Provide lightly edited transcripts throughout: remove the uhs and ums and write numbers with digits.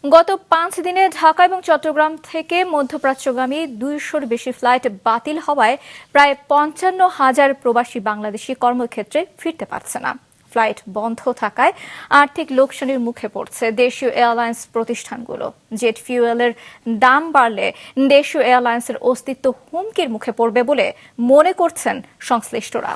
গত 5 দিনে ঢাকা এবং চট্টগ্রাম থেকে মধ্যপ্রাচ্যগামী 200-র বেশি ফ্লাইট বাতিল হওয়ায় প্রায় 55,000 প্রবাসী বাংলাদেশি কর্মক্ষেত্রে ফিরতে পারছে না। ফ্লাইট বন্ধ থাকায় আর্থিক লোকসানের মুখে পড়ছে দেশীয় এয়ারলাইন্স প্রতিষ্ঠানগুলো। জেট ফুয়েলের দাম বাড়লে দেশীয় এয়ারলাইন্সের অস্তিত্ব হুমকির মুখে পড়বে বলে মনে করছেন সংশ্লিষ্টরা।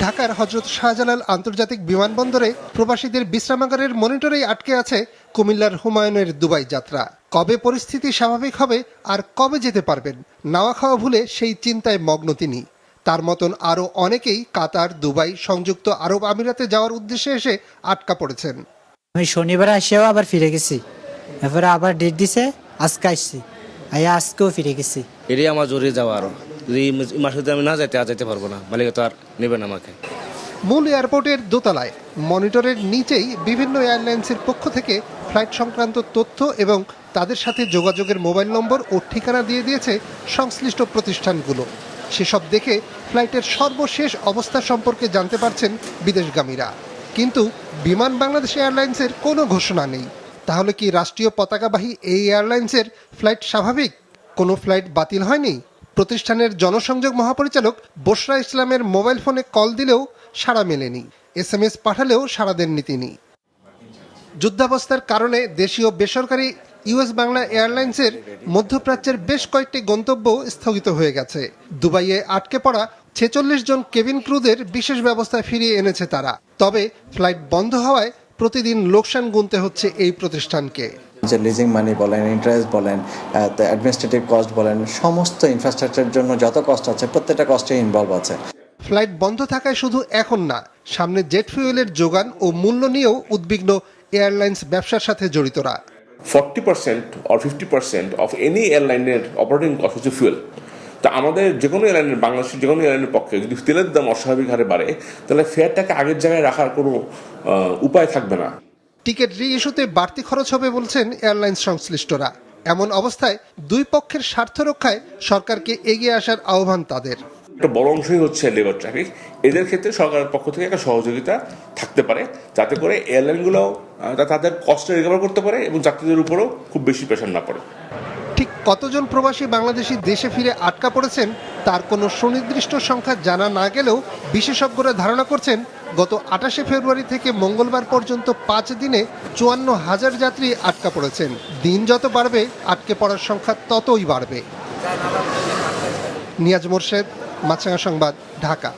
ঢাকার হযরত শাহজালাল আন্তর্জাতিক বিমানবন্দরে প্রবাসীদের বিশ্রামাগারের মনিটরেই আটকে আছে কুমিল্লার হুমায়ুনের দুবাই যাত্রা। কবে পরিস্থিতি স্বাভাবিক হবে আর কবে যেতে পারবেন, নাওয়া খাওয়া ভুলে সেই চিন্তায় মগ্ন তিনি। তার মতন আরও অনেকেই কাতার, দুবাই, সংযুক্ত আরব আমিরাতে যাওয়ার উদ্দেশ্যে এসে আটকা পড়েছেন। আমি শনিবার এসেও আবার ফিরে গেছি, এরপরে আবার ডেট দিছে, আজকে আসছি, আজকেও ফিরে গেছি। এটাই আমার জরুরি যাওয়া। আরো যদি মাসে আমি না যেতে পারবো না, মালিক তো আর নেবে না আমাকে। মূল এয়ারপোর্টের দোতলায় মনিটরের নিচেই বিভিন্ন এয়ারলাইন্সের পক্ষ থেকে ফ্লাইট সংক্রান্ত তথ্য এবং তাদের সাথে যোগাযোগের মোবাইল নম্বর ও ঠিকানা দিয়ে দিয়েছে সংশ্লিষ্ট প্রতিষ্ঠানগুলো। সেসব দেখে ফ্লাইটের সর্বশেষ অবস্থা সম্পর্কে জানতে পারছেন বিদেশগামীরা। কিন্তু বিমান বাংলাদেশ এয়ারলাইন্সের কোনো ঘোষণা নেই। তাহলে কি রাষ্ট্রীয় পতাকাবাহী এই এয়ারলাইন্সের ফ্লাইট স্বাভাবিক? কোনো ফ্লাইট বাতিল হয়নি? প্রতিষ্ঠানের জনসংযোগ মহাপরিচালক বশরা ইসলামের মোবাইল ফোনে কল দিলেও সাড়া মেলেনি, SMS পাঠালেও সাড়া দেননি তিনি। যুদ্ধাবস্থার কারণে দেশীয় বেসরকারি US বাংলা এয়ারলাইন্সের মধ্যপ্রাচ্যের বেশ কয়েকটি গন্তব্য স্থগিত হয়ে গেছে। দুবাইয়ে আটকে পড়া 46 জন কেবিন ক্রুদের বিশেষ ব্যবস্থায় ফিরিয়ে এনেছে তারা। তবে ফ্লাইট বন্ধ হওয়ায় প্রতিদিন লোকসান গুনতে হচ্ছে এই প্রতিষ্ঠানকে। যে লিজিং মানি বলেন, ইন্টারেস্ট বলেন, অ্যাডমিনিস্ট্রেটিভ কস্ট বলেন, সমস্ত ইনফ্রাস্ট্রাকচারের জন্য যত কস্ট আছে প্রত্যেকটা কস্টে ইনভলভ আছে। ফ্লাইট বন্ধ থাকায় শুধু এখন না, সামনে জেট ফুয়েলের যোগান ও মূল্য নিয়েও উদ্বিগ্ন এয়ারলাইন্স ব্যবসার সাথে জড়িতরা। 40% or 50% of any এয়ারলাইনের অপারেটিং কস্ট হচ্ছে ফুয়েল। তা আমাদের যে কোনো এয়ারলাইনের, বাংলাদেশের যে কোনো এয়ারলাইনের পক্ষে যদি তেলের দাম অস্বাভাবিক হারে বাড়ে, তাহলে ফেয়ারটাকে আগের জায়গায় রাখার কোনো উপায় থাকবে না। টিকিট রি ইস্যুতে বাড়তি খরচ হবে বলছেন এয়ারলাইন্স সংশ্লিষ্টরা। এমন অবস্থায় দুই পক্ষের স্বার্থ রক্ষায় সরকারকে এগিয়ে আসার আহ্বান তাদের। একটা বড় অংশই হচ্ছে লেবার ট্রাফিক। এদের ক্ষেত্রে সরকারের পক্ষ থেকে একটা সহযোগিতা থাকতে পারে, যাতে করে এয়ারলাইনগুলো তাদের কস্টে রিকভার করতে পারে এবং যাত্রীদের উপরও খুব বেশি প্রেশার না পড়ে। ঠিক কতজন প্রবাসী বাংলাদেশি দেশে ফিরে আটকা পড়েছেন তার কোনো সুনির্দিষ্ট সংখ্যা জানা না গেলেও বিশেষজ্ঞরা ধারণা করছেন গত 28 ফেব্রুয়ারি থেকে মঙ্গলবার পর্যন্ত 5 দিনে 54,000 যাত্রী আটকা পড়েছেন। দিন যত বাড়বে আটকে পড়ার সংখ্যা ততই বাড়বে। নিয়াজ মোরশেদ, মাছরাঙা সংবাদ, ঢাকা।